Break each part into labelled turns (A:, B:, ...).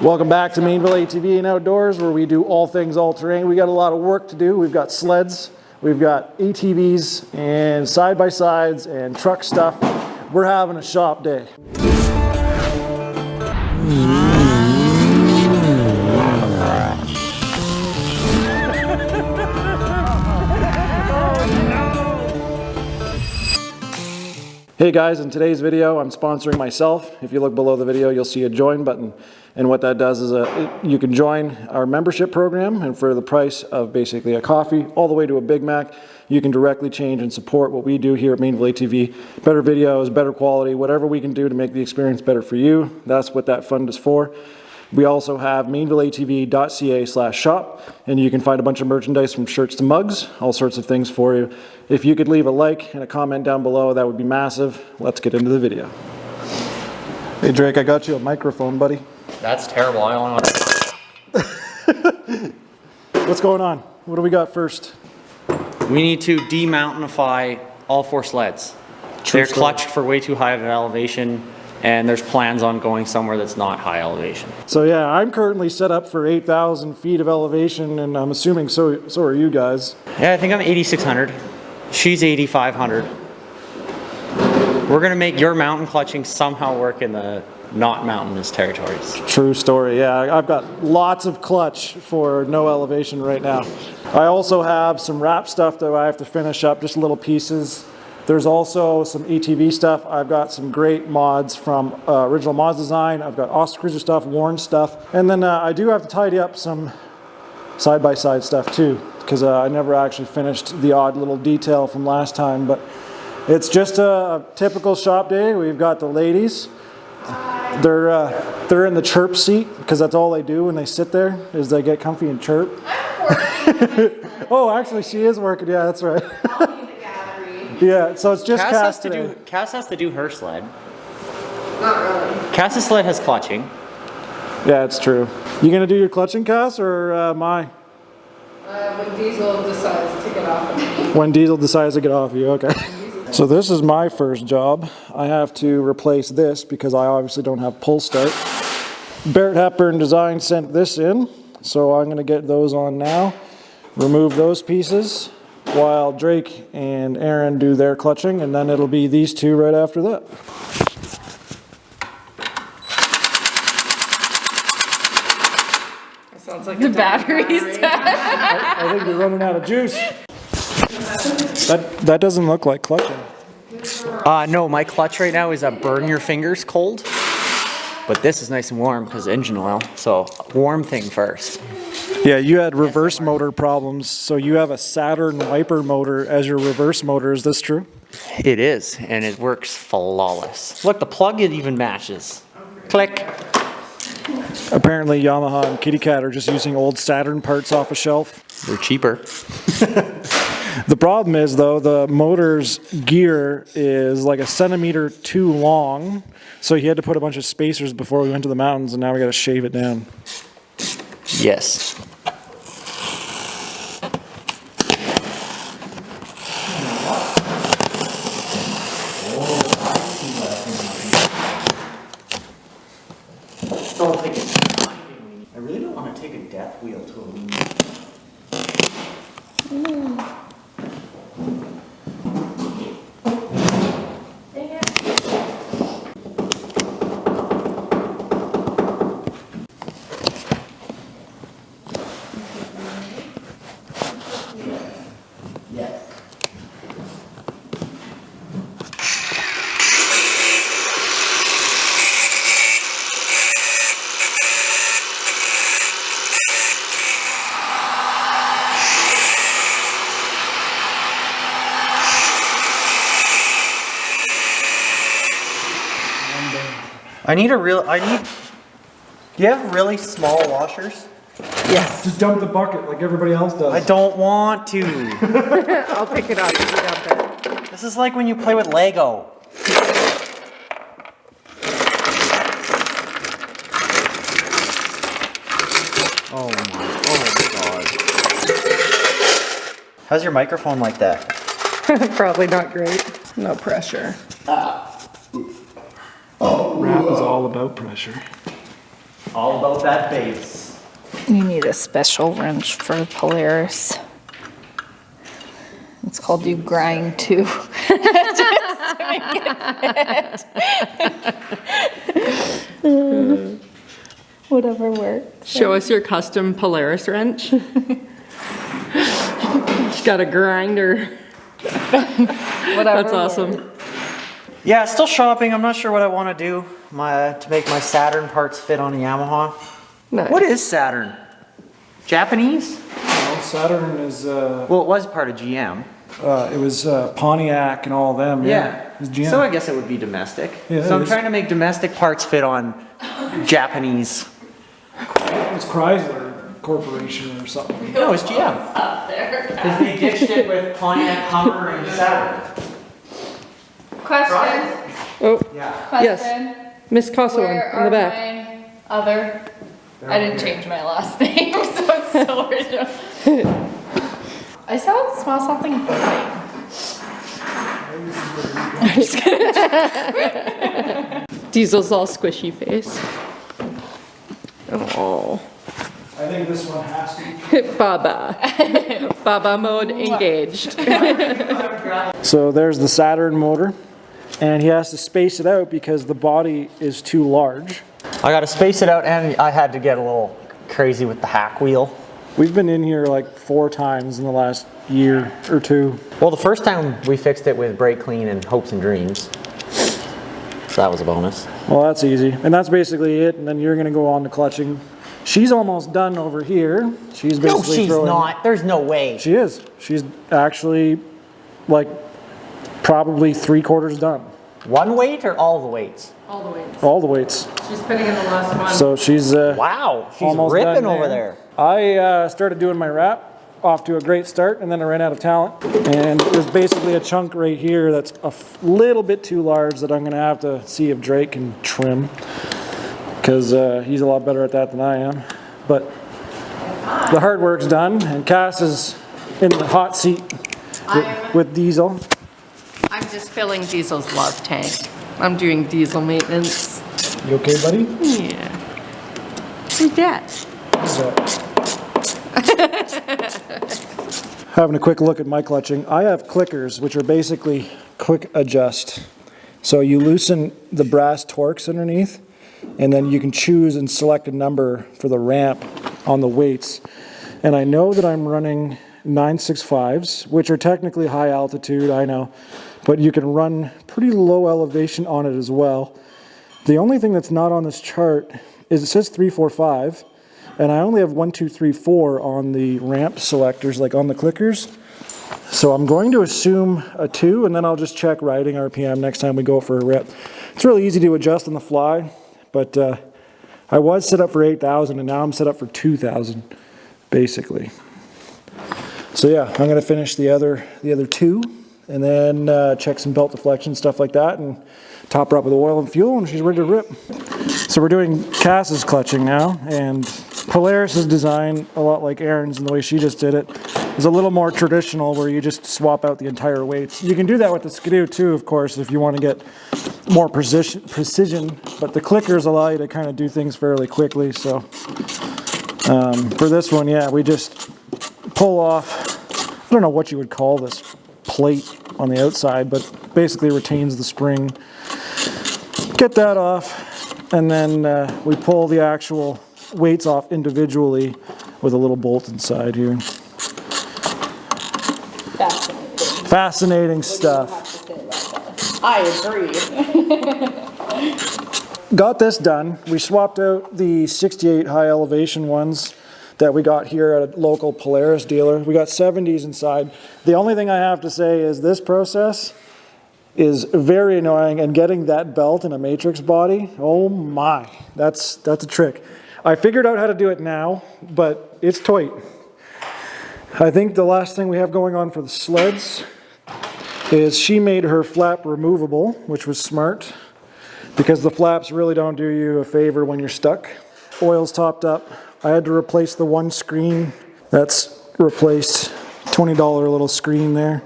A: Welcome back to Mainville ATV and Outdoors, where we do all things all-terrain. We got a lot of work to do. We've got sleds, we've got ATVs and side-by-sides and truck stuff. We're having a shop day. Hey guys, in today's video I'm sponsoring myself. If you look below the video you'll see a join button, and what that does is you can join our membership program, and for the price of basically a coffee all the way to a Big Mac, you can directly change and support what we do here at Mainville ATV. Better videos, better quality, whatever we can do to make the experience better for you, that's what that fund is for. We also have mainvilleatv.ca/shop, and you can find a bunch of merchandise from shirts to mugs, all sorts of things for you. If you could leave a like and a comment down below, that would be massive. Let's get into the video. Hey Drake, I got you a microphone, buddy.
B: That's terrible. I only want to...
A: What's going on? What do we got first?
B: We need to demountainify all 4 sleds. They're clutched for way too high of an elevation, and there's plans on going somewhere that's not high elevation.
A: So yeah, I'm currently set up for 8,000 feet of elevation, and I'm assuming so are you guys.
B: Yeah, I think I'm 8,600. She's 8,500. We're gonna make your mountain clutching somehow work in the not mountainous territories.
A: True story, yeah. I've got lots of clutch for no elevation right now. I also have some wrap stuff that I have to finish up, just little pieces. There's also some ATV stuff. I've got some great mods from Original Mods Design. I've got OSTACRUISER stuff, Warren stuff. And then I do have to tidy up some side-by-side stuff too, because I never actually finished the odd little detail from last time. But it's just a typical shop day. We've got the ladies. They're in the chirp seat, because that's all they do when they sit there, is they get comfy and chirp. Oh, actually she is working. Yeah, that's right. Yeah, so it's just Cass today.
B: Cass has to do her sled.
C: Not really.
B: Cass's sled has clutching.
A: Yeah, it's true. You gonna do your clutching, Cass, or my?
C: When Diesel decides to get off of me.
A: When Diesel decides to get off you, okay. So this is my first job. I have to replace this because I obviously don't have pull start. Barrett Hepburn Design sent this in, so I'm gonna get those on now. Remove those pieces while Drake and Aaron do their clutching, and then it'll be these two right after that.
C: It sounds like the battery's dead.
A: I think you're running out of juice. That doesn't look like clutching.
B: No, my clutch right now is a burn your fingers cold, but this is nice and warm because engine oil, so warm thing first.
A: Yeah, you had reverse motor problems, so you have a Saturn wiper motor as your reverse motor. Is this true?
B: It is, and it works flawless. Look, the plug, it even matches. Click.
A: Apparently Yamaha and Kitty Cat are just using old Saturn parts off a shelf.
B: They're cheaper.
A: The problem is, though, the motor's gear is like 1 centimeter too long, so he had to put a bunch of spacers before we went to the mountains, and now we got to shave it down.
B: Yes. I really don't want to take a death wheel to a moon. Do you have really small washers?
A: Yes. Just dump the bucket like everybody else does.
B: I don't want to.
C: I'll pick it up if you dump it.
B: This is like when you play with Lego. Oh my God. How's your microphone like that?
C: Probably not great. No pressure.
A: Rap is all about pressure.
B: All about that base.
D: You need a special wrench for the Polaris. It's called you grind too. Just to make it fit. Whatever works.
E: Show us your custom Polaris wrench. She's got a grinder.
D: Whatever
E: That's awesome.
D: works.
B: Yeah, still shopping. I'm not sure what I want to do to make my Saturn parts fit on the Yamaha.
E: Nice.
B: What is Saturn? Japanese?
A: Well, Saturn is,
B: Well, it was part of GM.
A: it was Pontiac and all of them.
B: Yeah.
A: It was GM.
B: So I guess it would be domestic.
A: Yeah,
B: so
A: it
B: I'm
A: is.
B: trying to make domestic parts fit on Japanese.
A: It's Chrysler Corporation or something.
B: No, it's GM. Because they ditched it with Pontiac, Hummer, and Saturn.
C: Question,
E: Oh,
B: Yeah.
C: question.
E: Miss Kosovan
C: Where
E: in the
C: are
E: back.
C: my other?
D: I didn't change my last name, so it's still original. I saw smell something burning.
E: Diesel's all squishy face. Oh,
A: I think this one has to be.
E: Baba. Baba mode engaged.
A: So there's the Saturn motor, and he has to space it out because the body is too large.
B: I got to space it out, and I had to get a little crazy with the hack wheel.
A: We've been in here like 4 times in the last year or 2.
B: Well, the first time we fixed it with brake clean and hopes and dreams. So that was a bonus.
A: Well, that's easy. And that's basically it. And then you're going to go on to clutching. She's almost done over here. She's
B: No,
A: basically
B: she's
A: throwing.
B: not. There's no way.
A: She is. She's actually like probably 3/4 done.
B: One weight or all the weights?
C: All the weights.
A: All the weights.
C: She's putting in the last one.
A: So she's
B: Wow, she's
A: almost
B: ripping
A: done
B: over there.
A: I started doing my wrap, off to a great start, and then I ran out of talent. And there's basically a chunk right here that's a little bit too large that I'm going to have to see if Drake can trim, because he's a lot better at that than I am. But the hard work's done, and Cass is in the hot seat with Diesel.
E: I'm just filling Diesel's love tank. I'm doing diesel maintenance.
A: You okay, buddy?
E: Yeah. Who's that?
A: Having a quick look at my clutching. I have clickers, which are basically quick adjust. So you loosen the brass Torx underneath, and then you can choose and select a number for the ramp on the weights. And I know that I'm running 965s, which are technically high altitude, I know, but you can run pretty low elevation on it as well. The only thing that's not on this chart is it says 345, and I only have 1, 2, 3, 4 on the ramp selectors, like on the clickers. So I'm going to assume a 2, and then I'll just check riding RPM next time we go for a rip. It's really easy to adjust on the fly, but I was set up for 8,000, and now I'm set up for 2,000, basically. So yeah, I'm going to finish the other 2, and then check some belt deflection, stuff like that, and top her up with oil and fuel, and she's ready to rip. So we're doing Cass's clutching now, and Polaris' design, a lot like Aaron's and the way she just did it, is a little more traditional where you just swap out the entire weights. You can do that with the Skidoo too, of course, if you want to get more precision, but the clickers allow you to kind of do things fairly quickly. So for this one, yeah, we just pull off, I don't know what you would call this plate on the outside, but basically retains the spring. Get that off, and then we pull the actual weights off individually with a little bolt inside here.
D: Fascinating.
A: Fascinating stuff.
D: I agree.
A: Got this done. We swapped out the 68 high elevation ones that we got here at a local Polaris dealer. We got 70s inside. The only thing I have to say is this process is very annoying, and getting that belt in a matrix body, oh my, that's a trick. I figured out how to do it now, but it's tight. I think the last thing we have going on for the sleds is she made her flap removable, which was smart, because the flaps really don't do you a favor when you're stuck. Oil's topped up. I had to replace the one screen. That's replaced. $20 little screen there.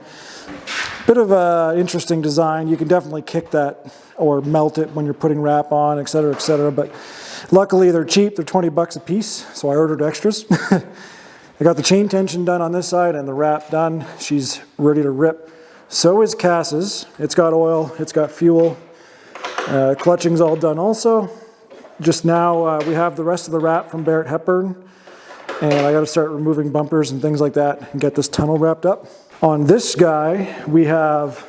A: Bit of an interesting design. You can definitely kick that or melt it when you're putting wrap on, etc., etc. But Luckily, they're cheap. They're 20 bucks a piece, so I ordered extras. I got the chain tension done on this side and the wrap done. She's ready to rip. So is Cass's. It's got oil, it's got fuel. Clutching's all done also. Just now, we have the rest of the wrap from Barrett Hepburn, and I got to start removing bumpers and things like that and get this tunnel wrapped up. On this guy, we have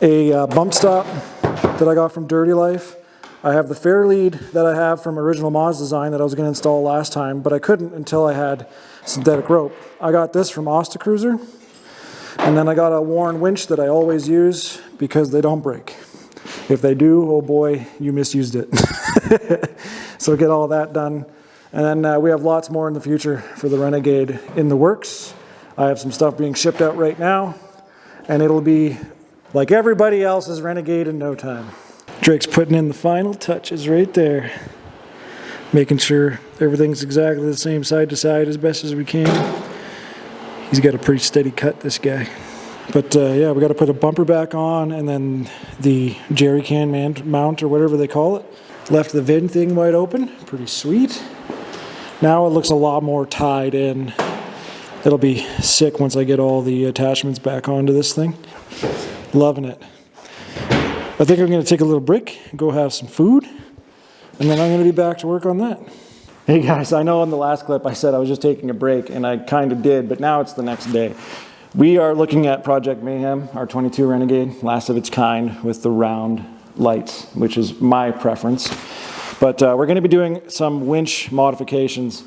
A: a bump stop that I got from Dirty Life. I have the fair lead that I have from Original Moz Design that I was going to install last time, but I couldn't until I had synthetic rope. I got this from OSTACRUISER, and then I got a worn winch that I always use because they don't break. If they do, oh boy, you misused it. So get all that done. And then we have lots more in the future for the Renegade in the works. I have some stuff being shipped out right now, and it'll be like everybody else's Renegade in no time. Drake's putting in the final touches right there, making sure everything's exactly the same side to side as best as we can. He's got a pretty steady cut, this guy. But yeah, we got to put a bumper back on, and then the jerry can mount or whatever they call it. Left the VIN thing wide open, pretty sweet. Now it looks a lot more tied in. It'll be sick once I get all the attachments back onto this thing. Loving it. I think I'm going to take a little break, go have some food, and then I'm going to be back to work on that. Hey guys, I know in the last clip I said I was just taking a break, and I kind of did, but now it's the next day. We are looking at Project Mayhem, our 22 Renegade, last of its kind, with the round lights, which is my preference. But we're going to be doing some winch modifications.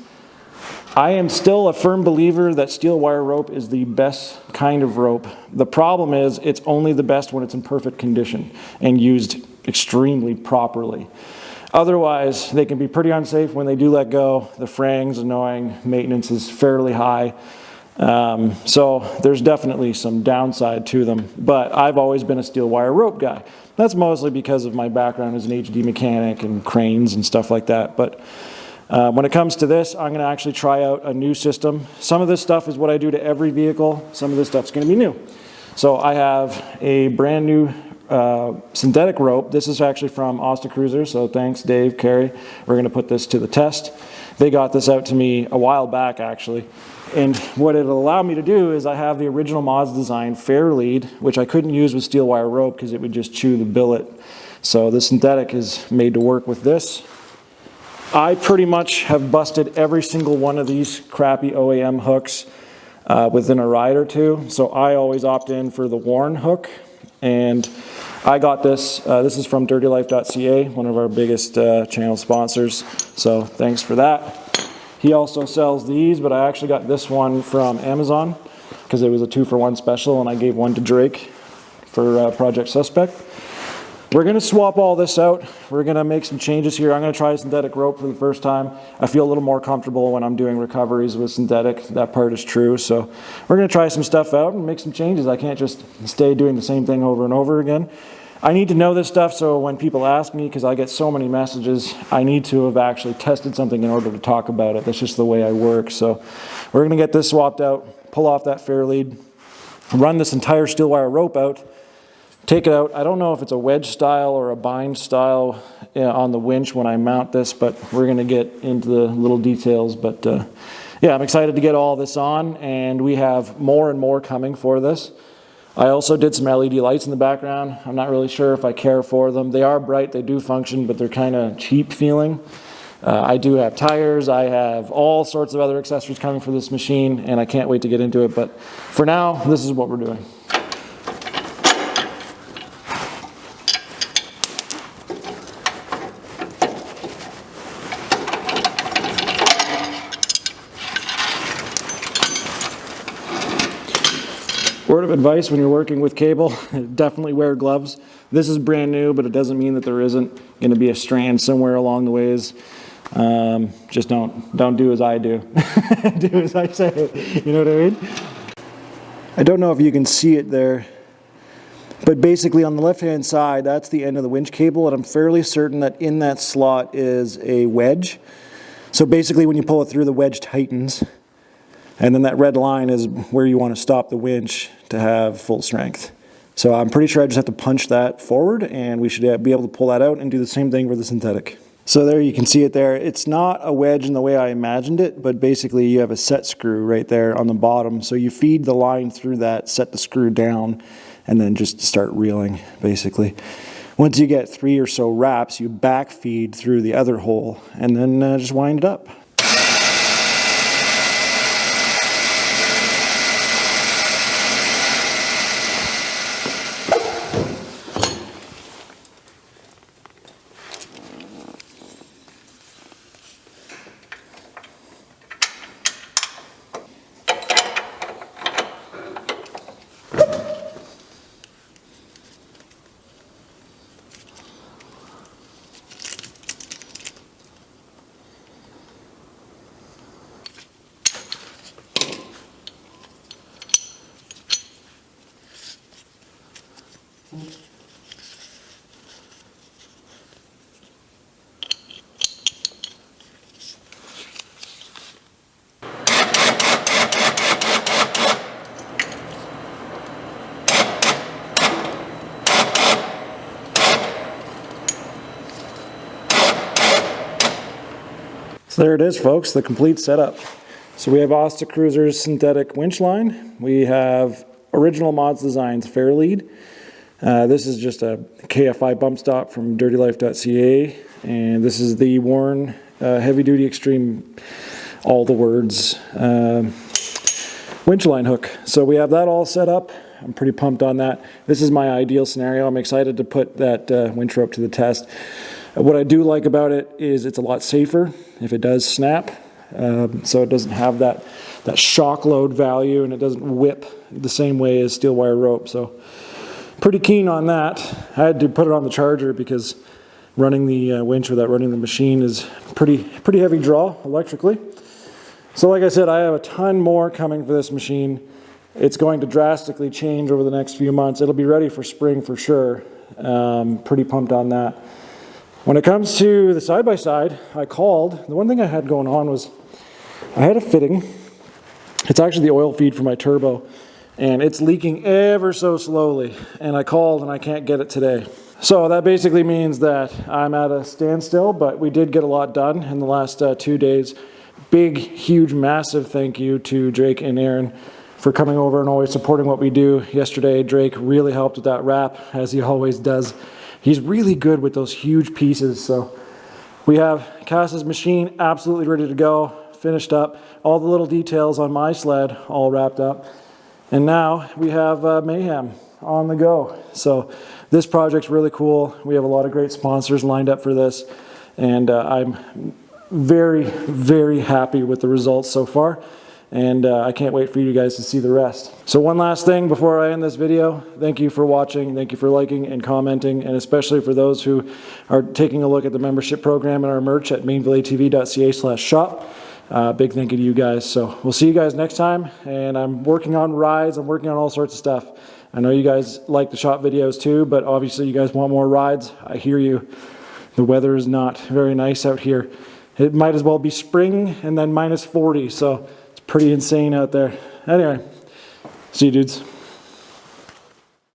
A: I am still a firm believer that steel wire rope is the best kind of rope. The problem is it's only the best when it's in perfect condition and used extremely properly. Otherwise, they can be pretty unsafe when they do let go. The fraying's annoying, maintenance is fairly high. So there's definitely some downside to them, but I've always been a steel wire rope guy. That's mostly because of my background as an HD mechanic and cranes and stuff like that. But when it comes to this, I'm going to actually try out a new system. Some of this stuff is what I do to every vehicle. Some of this stuff's going to be new. So I have a brand new synthetic rope. This is actually from OSTACRUISER, so thanks Dave, Carrie. We're going to put this to the test. They got this out to me a while back actually. And what it'll allow me to do is I have the Original Moz Design fair lead, which I couldn't use with steel wire rope because it would just chew the billet. So the synthetic is made to work with this. I pretty much have busted every single one of these crappy OEM hooks within a ride or two. So I always opt in for the worn hook. And I got this. This is from dirtylife.ca, one of our biggest channel sponsors. So thanks for that. He also sells these, but I actually got this one from Amazon because it was a 2-for-1 special, and I gave one to Drake for Project Suspect. We're going to swap all this out. We're going to make some changes here. I'm going to try synthetic rope for the first time. I feel a little more comfortable when I'm doing recoveries with synthetic. That part is true. So we're going to try some stuff out and make some changes. I can't just stay doing the same thing over and over again. I need to know this stuff so when people ask me, because I get so many messages, I need to have actually tested something in order to talk about it. That's just the way I work. So we're going to get this swapped out, pull off that fair lead, run this entire steel wire rope out, take it out. I don't know if it's a wedge style or a bind style on the winch when I mount this, but we're going to get into the little details. But yeah, I'm excited to get all this on, and we have more and more coming for this. I also did some LED lights in the background. I'm not really sure if I care for them. They are bright, they do function, but they're kind of cheap feeling. I do have tires, I have all sorts of other accessories coming for this machine, and I can't wait to get into it. But for now, this is what we're doing. Word of advice when you're working with cable, definitely wear gloves. This is brand new, but it doesn't mean that there isn't going to be a strand somewhere along the ways. Just don't do as I do. Do as I say. You know what I mean? I don't know if you can see it there, but basically on the left-hand side, that's the end of the winch cable, and I'm fairly certain that in that slot is a wedge. So basically when you pull it through, the wedge tightens. And then that red line is where you want to stop the winch to have full strength. So I'm pretty sure I just have to punch that forward, and we should be able to pull that out and do the same thing for the synthetic. So there you can see it there. It's not a wedge in the way I imagined it, but basically you have a set screw right there on the bottom. So you feed the line through that, set the screw down, and then just start reeling, basically. Once you get 3 or so wraps, you back feed through the other hole, and then just wind it up. So there it is, folks, the complete setup. So we have OSTACRUISER's synthetic winch line. We have original mods designs Fairlead. This is just a KFI bump stop from dirtylife.ca, and this is the Warren heavy duty extreme, all the words, winch line hook. So we have that all set up. I'm pretty pumped on that. This is my ideal scenario. I'm excited to put that winch rope to the test. What I do like about it is it's a lot safer if it does snap, so it doesn't have that shock load value, and it doesn't whip the same way as steel wire rope. So pretty keen on that. I had to put it on the charger because running the winch without running the machine is pretty heavy draw electrically. So like I said, I have a ton more coming for this machine. It's going to drastically change over the next few months. It'll be ready for spring for sure. Pretty pumped on that. When it comes to the side-by-side, I called. The one thing I had going on was I had a fitting. It's actually the oil feed for my turbo, and it's leaking ever so slowly. And I called and I can't get it today. So that basically means that I'm at a standstill, but we did get a lot done in the last 2 days. Big, huge, massive thank you to Drake and Aaron for coming over and always supporting what we do. Yesterday, Drake really helped with that wrap, as he always does. He's really good with those huge pieces. So we have Cass's machine absolutely ready to go, finished up, all the little details on my sled all wrapped up. And now we have Mayhem on the go. So this project's really cool. We have a lot of great sponsors lined up for this. And I'm very, very happy with the results so far. And I can't wait for you guys to see the rest. So one last thing before I end this video, thank you for watching, thank you for liking and commenting, and especially for those who are taking a look at the membership program and our merch at mainvilleatv.ca/shop. Big thank you to you guys. So we'll see you guys next time, and I'm working on rides, I'm working on all sorts of stuff. I know you guys like the shop videos too, but obviously you guys want more rides. I hear you. The weather is not very nice out here. It might as well be spring and then -40, so pretty insane out there. Anyway, see you dudes.